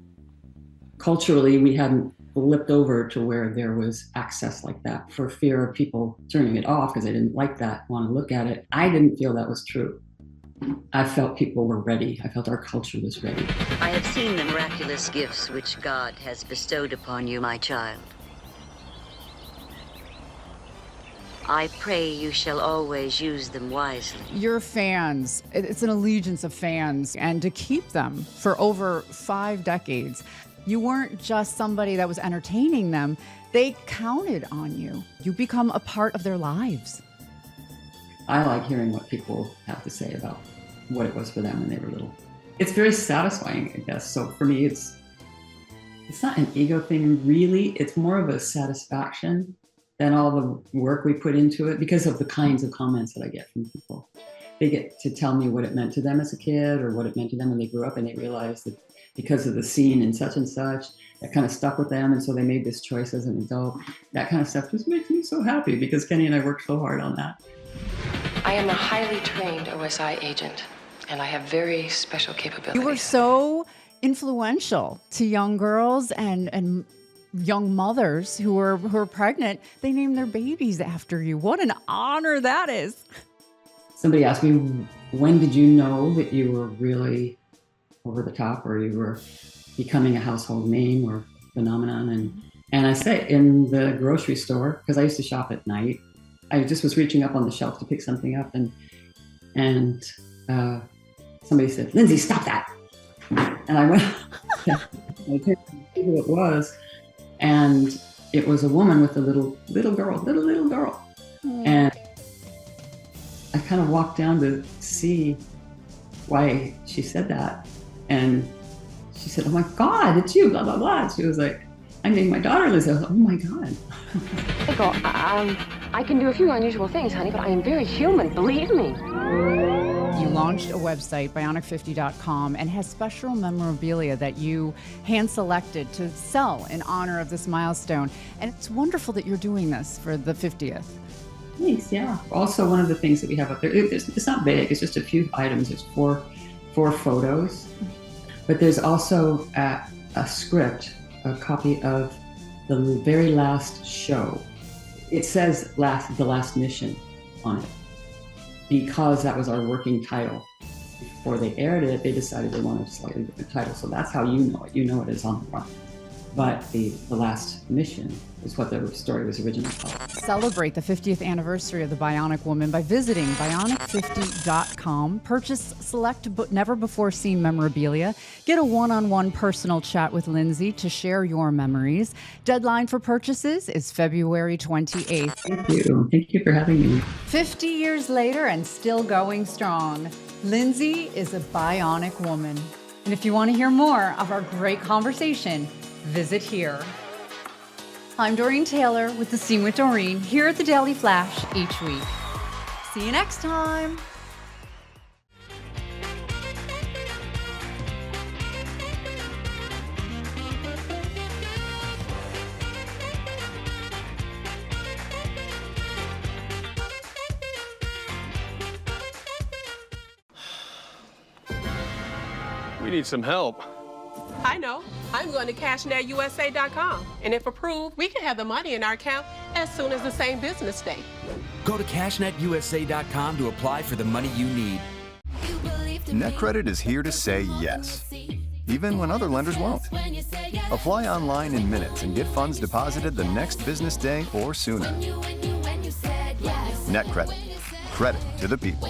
Culturally, we hadn't flipped over to where there was access like that for fear of people turning it off because they didn't like that, want to look at it. I didn't feel that was true. I felt people were ready. I felt our culture was ready. I have seen the miraculous gifts which God has bestowed upon you, my child. I pray you shall always use them wisely. Your fans, it's an allegiance of fans, and to keep them for over 5 decades, you weren't just somebody that was entertaining them, they counted on you. You become a part of their lives. I like hearing what people have to say about what it was for them when they were little. It's very satisfying, I guess. So for me, it's not an ego thing, really. It's more of a satisfaction than all the work we put into it because of the kinds of comments that I get from people. They get to tell me what it meant to them as a kid or what it meant to them when they grew up, and they realized that because of the scene and such, that kind of stuck with them, and so they made this choice as an adult. That kind of stuff just makes me so happy because Kenny and I worked so hard on that. I am a highly trained OSI agent, and I have very special capabilities. You were so influential to young girls and young mothers who are pregnant. They named their babies after you. What an honor that is. Somebody asked me, when did you know that you were really over the top or you were becoming a household name or phenomenon? And I say in the grocery store, because I used to shop at night. I just was reaching up on the shelf to pick something up, and somebody said, "Lindsay, stop that!" And I went, I picked who it was, and it was a woman with a little girl, and I kind of walked down to see why she said that, and she said, "Oh my God, it's you!" Blah blah blah. She was like, "I named my daughter Lindsay." I was like, "Oh my God." I can do a few unusual things, honey, but I am very human, believe me. You launched a website, bionic50.com, and has special memorabilia that you hand-selected to sell in honor of this milestone. And it's wonderful that you're doing this for the 50th. Thanks, yeah. Also, one of the things that we have up there, it's not big, it's just a few items. There's four photos, but there's also a script, a copy of the very last show. It says The Last Mission on it because that was our working title. Before they aired it, they decided they wanted a slightly different title. So that's how you know it. You know it is on the front. But the Last Mission is what the story was originally called. Celebrate the 50th anniversary of the Bionic Woman by visiting bionic50.com. Purchase select but never-before-seen memorabilia. Get a one-on-one personal chat with Lindsay to share your memories. Deadline for purchases is February 28th. Thank you. Thank you for having me. 50 years later and still going strong, Lindsay is a Bionic Woman. And if you want to hear more of our great conversation, visit here. I'm Doreen Taylor with The Scene with Doreen here at the Daily Flash each week. See you next time. We need some help. I know. I'm going to CashNetUSA.com. And if approved, we can have the money in our account as soon as the same business day. Go to CashNetUSA.com to apply for the money you need. NetCredit is here to say yes, even when other lenders won't. Apply online in minutes and get funds deposited the next business day or sooner. NetCredit. Credit to the people.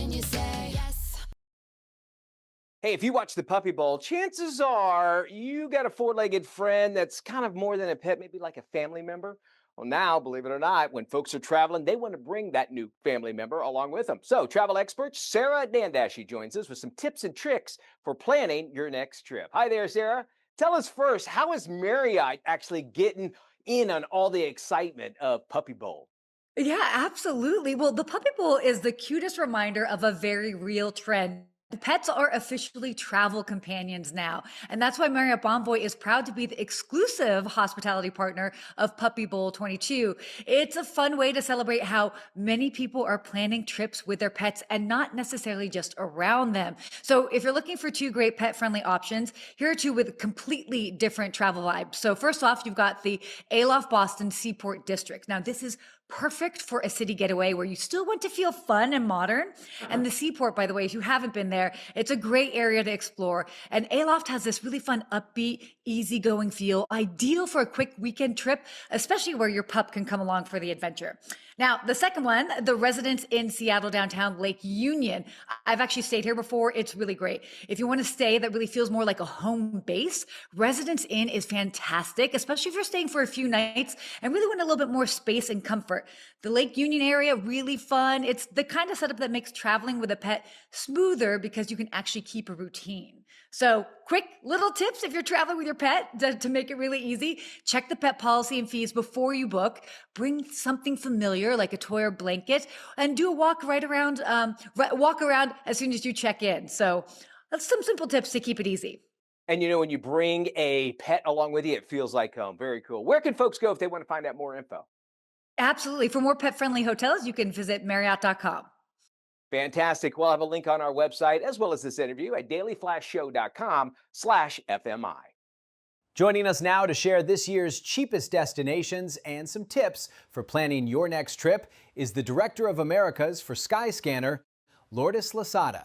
Hey, if you watch the Puppy Bowl, chances are you got a four-legged friend that's kind of more than a pet, maybe like a family member. Well, now, believe it or not, when folks are traveling, they want to bring that new family member along with them. So, travel expert Sarah Dandashy joins us with some tips and tricks for planning your next trip. Hi there, Sarah. Tell us first, how is Marriott actually getting in on all the excitement of Puppy Bowl? Yeah, absolutely. Well, the Puppy Bowl is the cutest reminder of a very real trend. Pets are officially travel companions now, and that's why Marriott Bonvoy is proud to be the exclusive hospitality partner of Puppy Bowl 22. It's a fun way to celebrate how many people are planning trips with their pets and not necessarily just around them. So if you're looking for two great pet-friendly options, here are two with completely different travel vibes. So first off, you've got the Aloft Boston Seaport District. Now, this is perfect for a city getaway where you still want to feel fun and modern. And the Seaport, by the way, if you haven't been there, it's a great area to explore. And Aloft has this really fun, upbeat, easygoing feel, ideal for a quick weekend trip, especially where your pup can come along for the adventure. Now, the second one, the Residence Inn Seattle downtown Lake Union. I've actually stayed here before. It's really great. If you want to stay that really feels more like a home base, Residence Inn is fantastic, especially if you're staying for a few nights and really want a little bit more space and comfort. The Lake Union area, really fun. It's the kind of setup that makes traveling with a pet smoother because you can actually keep a routine. So quick little tips if you're traveling with your pet to make it really easy. Check the pet policy and fees before you book. Bring something familiar like a toy or blanket and do a walk around as soon as you check in. So that's some simple tips to keep it easy. And you know, when you bring a pet along with you, it feels like home. Very cool. Where can folks go if they want to find out more info? Absolutely. For more pet-friendly hotels, you can visit Marriott.com. Fantastic. We'll have a link on our website as well as this interview at dailyflashshow.com/FMI. Joining us now to share this year's cheapest destinations and some tips for planning your next trip is the Director of Americas for Skyscanner, Lourdes Lasada.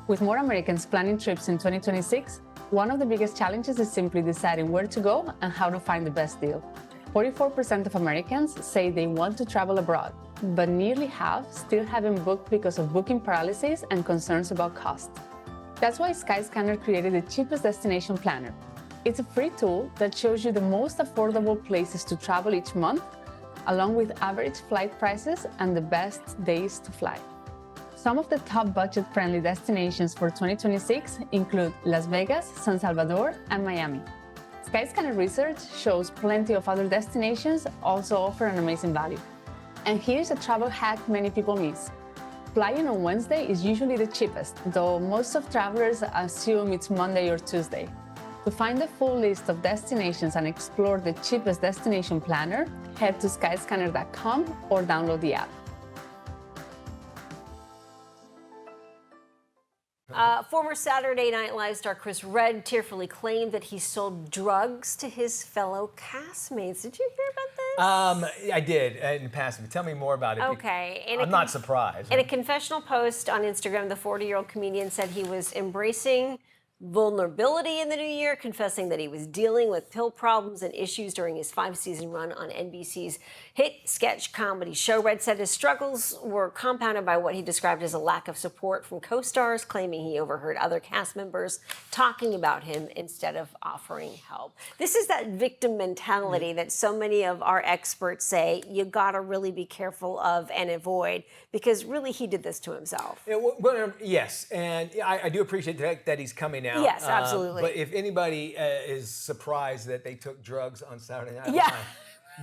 With more Americans planning trips in 2026, one of the biggest challenges is simply deciding where to go and how to find the best deal. 44% of Americans say they want to travel abroad, but nearly half still haven't booked because of booking paralysis and concerns about cost. That's why Skyscanner created the cheapest destination planner. It's a free tool that shows you the most affordable places to travel each month, along with average flight prices and the best days to fly. Some of the top budget-friendly destinations for 2026 include Las Vegas, San Salvador, and Miami. Skyscanner research shows plenty of other destinations also offer an amazing value. And here's a travel hack many people miss. Flying on Wednesday is usually the cheapest, though most of travelers assume it's Monday or Tuesday. To find the full list of destinations and explore the cheapest destination planner, head to skyscanner.com or download the app. Former Saturday Night Live star Chris Redd tearfully claimed that he sold drugs to his fellow castmates. Did you hear about this? I did in passing. Tell me more about it. Okay. I'm not surprised. In a confessional post on Instagram, the 40-year-old comedian said he was embracing vulnerability in the new year, confessing that he was dealing with pill problems and issues during his 5-season run on NBC's hit sketch comedy show. Redd said his struggles were compounded by what he described as a lack of support from co-stars, claiming he overheard other cast members talking about him instead of offering help. This is that victim mentality that so many of our experts say you gotta really be careful of and avoid, because really he did this to himself. Yes, and I do appreciate that he's coming out. Yes, absolutely. But if anybody is surprised that they took drugs on Saturday Night Live,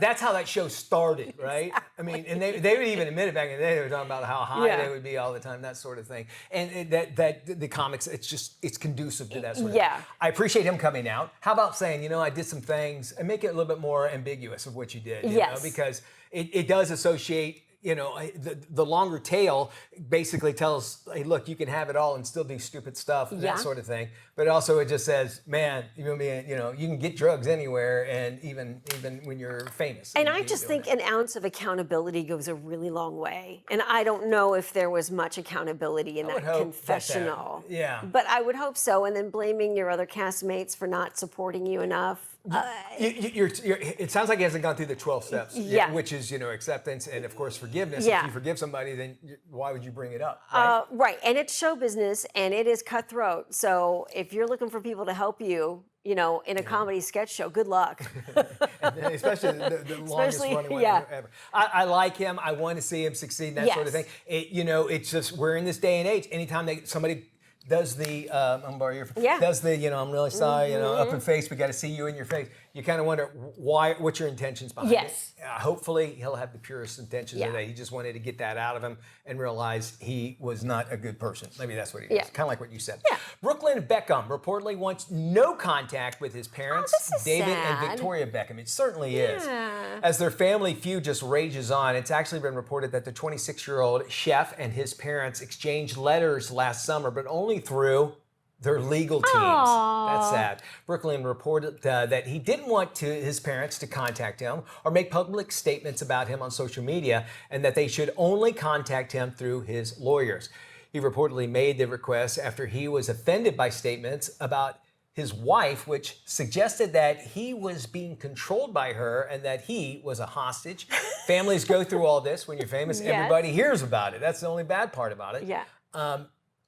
that's how that show started, right? I mean, and they would even admit it back in the day. They were talking about how high they would be all the time, that sort of thing. And that the comics, it's conducive to that sort of thing. I appreciate him coming out. How about saying, I did some things, and make it a little bit more ambiguous of what you did, you know, because it does associate. The longer tail basically tells, hey, look, you can have it all and still do stupid stuff and that sort of thing. But also it just says, man, you can get drugs anywhere, and even when you're famous. And I just think an ounce of accountability goes a really long way. And I don't know if there was much accountability in that confessional. But I would hope so. And then blaming your other castmates for not supporting you enough. It sounds like he hasn't gone through the 12 steps, which is, acceptance and, of course, forgiveness. forgiveness. Yeah. If you forgive somebody, then why would you bring it up? Right. And it's show business and it is cutthroat. So if you're looking for people to help you, in a comedy sketch show, good luck. Especially the longest running one ever. I like him. I want to see him succeed, that sort of thing. It's just, we're in this day and age. Anytime somebody does the, does the, I'm really sorry, up in face, we got to see you in your face. You kind of wonder what's your intentions behind it. Hopefully he'll have the purest intentions of that. He just wanted to get that out of him and realize he was not a good person. Maybe that's what he is. Kind of like what you said. Brooklyn Beckham reportedly wants no contact with his parents, David and Victoria Beckham. It certainly is. As their family feud just rages on, it's actually been reported that the 26-year-old chef and his parents exchanged letters last summer, but only through their legal teams. That's sad. Brooklyn reported that he didn't want his parents to contact him or make public statements about him on social media, and that they should only contact him through his lawyers. He reportedly made the request after he was offended by statements about his wife, which suggested that he was being controlled by her and that he was a hostage. Families go through all this. When you're famous, everybody hears about it. That's the only bad part about it.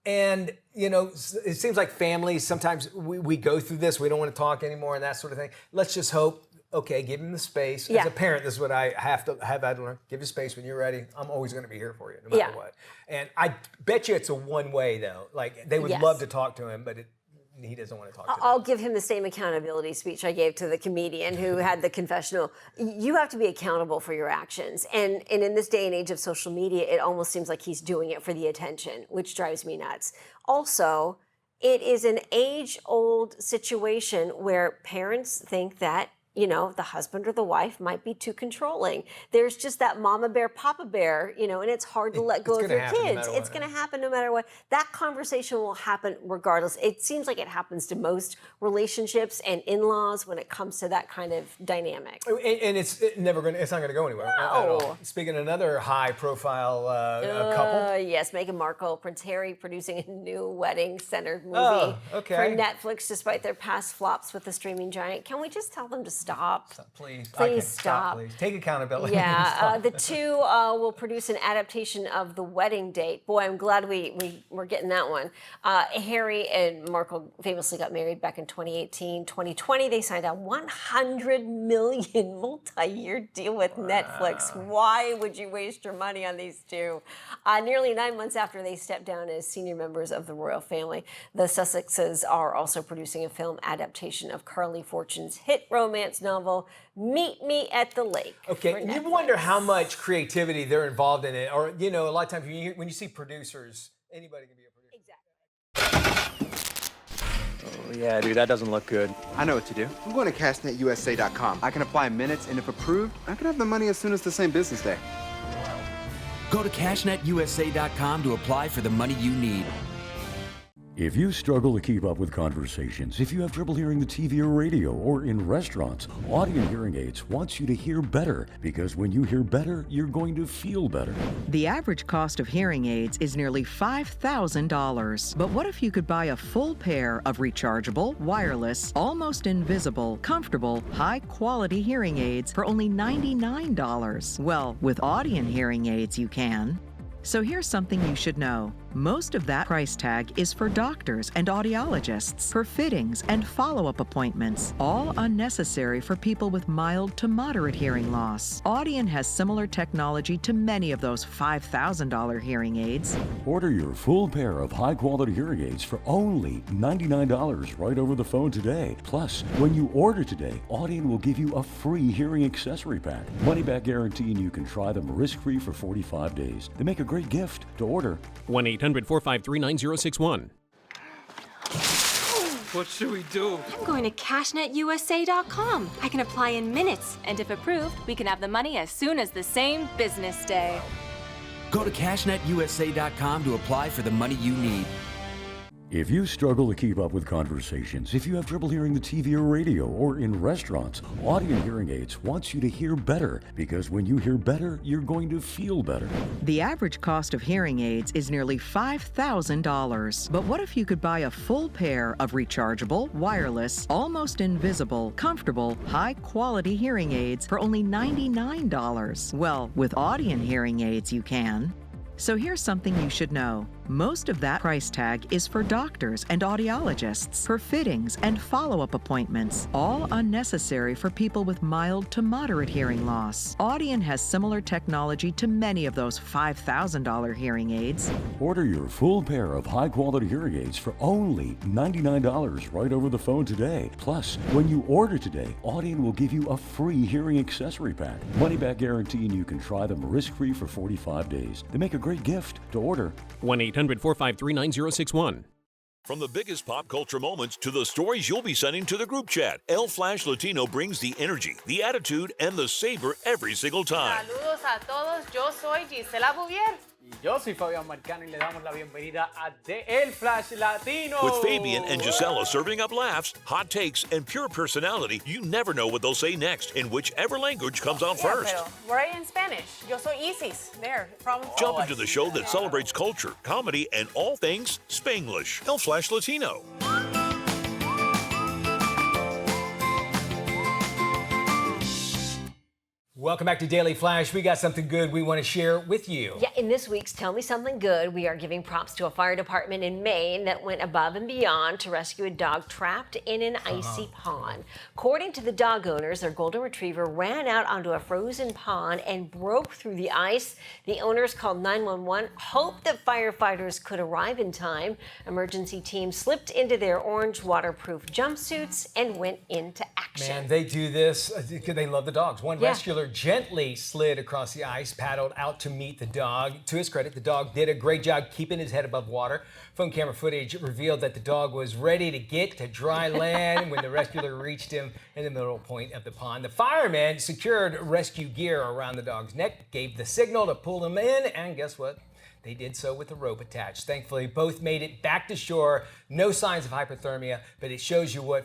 And, it seems like families, sometimes we go through this, we don't want to talk anymore and that sort of thing. Let's just hope, give him the space. As a parent, this is what I have to learn. Give you space when you're ready. I'm always going to be here for you, no matter what. And I bet you it's a one-way, though. Like, they would love to talk to him, but he doesn't want to talk to them. I'll give him the same accountability speech I gave to the comedian who had the confessional. You have to be accountable for your actions. And in this day and age of social media, it almost seems like he's doing it for the attention, which drives me nuts. Also, it is an age-old situation where parents think that the husband or the wife might be too controlling. There's just that mama bear, papa bear, and it's hard to let go of your kids. It's going to happen no matter what. That conversation will happen regardless. It seems like it happens to most relationships and in-laws when it comes to that kind of dynamic. And it's not going to go anywhere at all. Speaking of another high-profile couple. Yes, Meghan Markle, Prince Harry producing a new wedding-centered movie for Netflix despite their past flops with the streaming giant. Can we just tell them to stop? Please stop. Please. Take accountability. Yeah, the two will produce an adaptation of The Wedding Date. Boy, I'm glad we're getting that one. Harry and Markle famously got married back in 2018. 2020, they signed a $100 million multi-year deal with Netflix. Why would you waste your money on these two? Nearly 9 months after they stepped down as senior members of the royal family, the Sussexes are also producing a film adaptation of Carly Fortune's hit romance novel, Meet Me at the Lake. Okay, and you wonder how much creativity they're involved in it. Or, a lot of times when you see producers, anybody can be a producer. Oh, yeah, dude, that doesn't look good. I know what to do. I'm going to cashnetusa.com. I can apply in minutes, and if approved, I can have the money as soon as the same business day. Go to cashnetusa.com to apply for the money you need. If you struggle to keep up with conversations, if you have trouble hearing the TV or radio, or in restaurants, Audien Hearing Aids wants you to hear better, because when you hear better, you're going to feel better. The average cost of hearing aids is nearly $5,000. But what if you could buy a full pair of rechargeable, wireless, almost invisible, comfortable, high-quality hearing aids for only $99? Well, with Audien Hearing Aids, you can. So here's something you should know. Most of that price tag is for doctors and audiologists, for fittings and follow-up appointments, all unnecessary for people with mild to moderate hearing loss. Audien has similar technology to many of those $5,000 hearing aids. Order your full pair of high-quality hearing aids for only $99 right over the phone today. Plus, when you order today, Audien will give you a free hearing accessory pack. Money-back guarantee, and you can try them risk-free for 45 days. They make a great gift. To order, 1-800-453-9061. What should we do? I'm going to cashnetusa.com. I can apply in minutes, and if approved, we can have the money as soon as the same business day. Go to cashnetusa.com to apply for the money you need. If you struggle to keep up with conversations, if you have trouble hearing the TV or radio, or in restaurants, Audien Hearing Aids wants you to hear better, because when you hear better, you're going to feel better. The average cost of hearing aids is nearly $5,000. But what if you could buy a full pair of rechargeable, wireless, almost invisible, comfortable, high-quality hearing aids for only $99? Well, with Audien Hearing Aids, you can. So here's something you should know. Most of that price tag is for doctors and audiologists, for fittings and follow-up appointments, all unnecessary for people with mild to moderate hearing loss. Audien has similar technology to many of those $5,000 hearing aids. Order your full pair of high-quality hearing aids for only $99 right over the phone today. Plus, when you order today, Audien will give you a free hearing accessory pack. Money-back guarantee, and you can try them risk-free for 45 days. They make a great gift. To order, 1-800-453-9061. From the biggest pop culture moments to the stories you'll be sending to the group chat, El Flash Latino brings the energy, the attitude, and the savor every single time. Saludos a todos, yo soy Gisela Bouvier. Y yo soy Fabián Marcano y le damos la bienvenida a El Flash Latino. With Fabian and Gisela serving up laughs, hot takes, and pure personality, you never know what they'll say next in whichever language comes out first. Pero we're in Spanish. Yo soy Isis. There, problem. Jump into the show that celebrates culture, comedy, and all things Spanglish. El Flash Latino. Welcome back to Daily Flash. We got something good we want to share with you. Yeah, in this week's Tell Me Something Good, we are giving props to a fire department in Maine that went above and beyond to rescue a dog trapped in an icy pond. According to the dog owners, their golden retriever ran out onto a frozen pond and broke through the ice. The owners called 911, hoped that firefighters could arrive in time. Emergency teams slipped into their orange waterproof jumpsuits and went into action. Man, they do this because they love the dogs. One rescuer gently slid across the ice, paddled out to meet the dog. To his credit, the dog did a great job keeping his head above water. Phone camera footage revealed that the dog was ready to get to dry land when the rescuer reached him in the middle point of the pond. The firemen secured rescue gear around the dog's neck, gave the signal to pull him in, and guess what? They did so with a rope attached. Thankfully, both made it back to shore. No signs of hypothermia, but it shows you what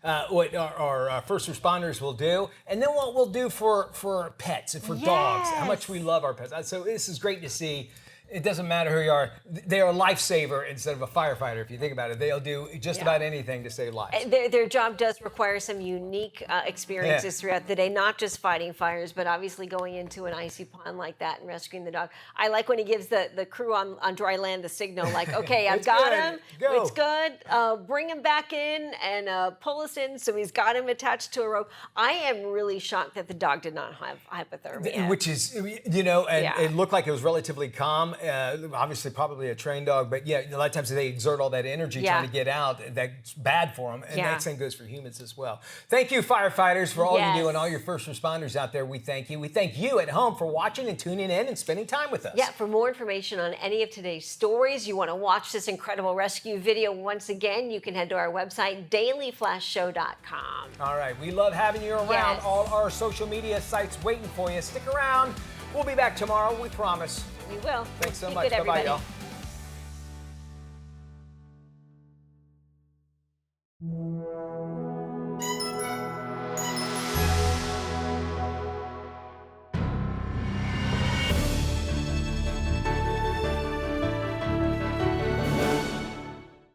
our first responders will do, and then what we'll do for pets and for dogs. How much we love our pets. So this is great to see. It doesn't matter who you are. They are a lifesaver instead of a firefighter. If you think about it, they'll do just about anything to save lives. Their job does require some unique experiences throughout the day, not just fighting fires, but obviously going into an icy pond like that and rescuing the dog. I like when he gives the crew on dry land the signal, like, okay, I've got him. Go. It's good. Bring him back in and pull us in. So he's got him attached to a rope. I am really shocked that the dog did not have hypothermia. Which is, it looked like it was relatively calm. Obviously, probably a trained dog, but yeah, a lot of times they exert all that energy trying to get out. That's bad for them, and that same goes for humans as well. Thank you, firefighters, for all you do, and all your first responders out there. We thank you. We thank you at home for watching and tuning in and spending time with us. Yeah, for more information on any of today's stories, you want to watch this incredible rescue video once again, you can head to our website, dailyflashshow.com. All right, we love having you around. All our social media sites waiting for you. Stick around. We'll be back tomorrow, we promise. We will. Thanks so Keep much. it, Bye-bye, everybody. y'all.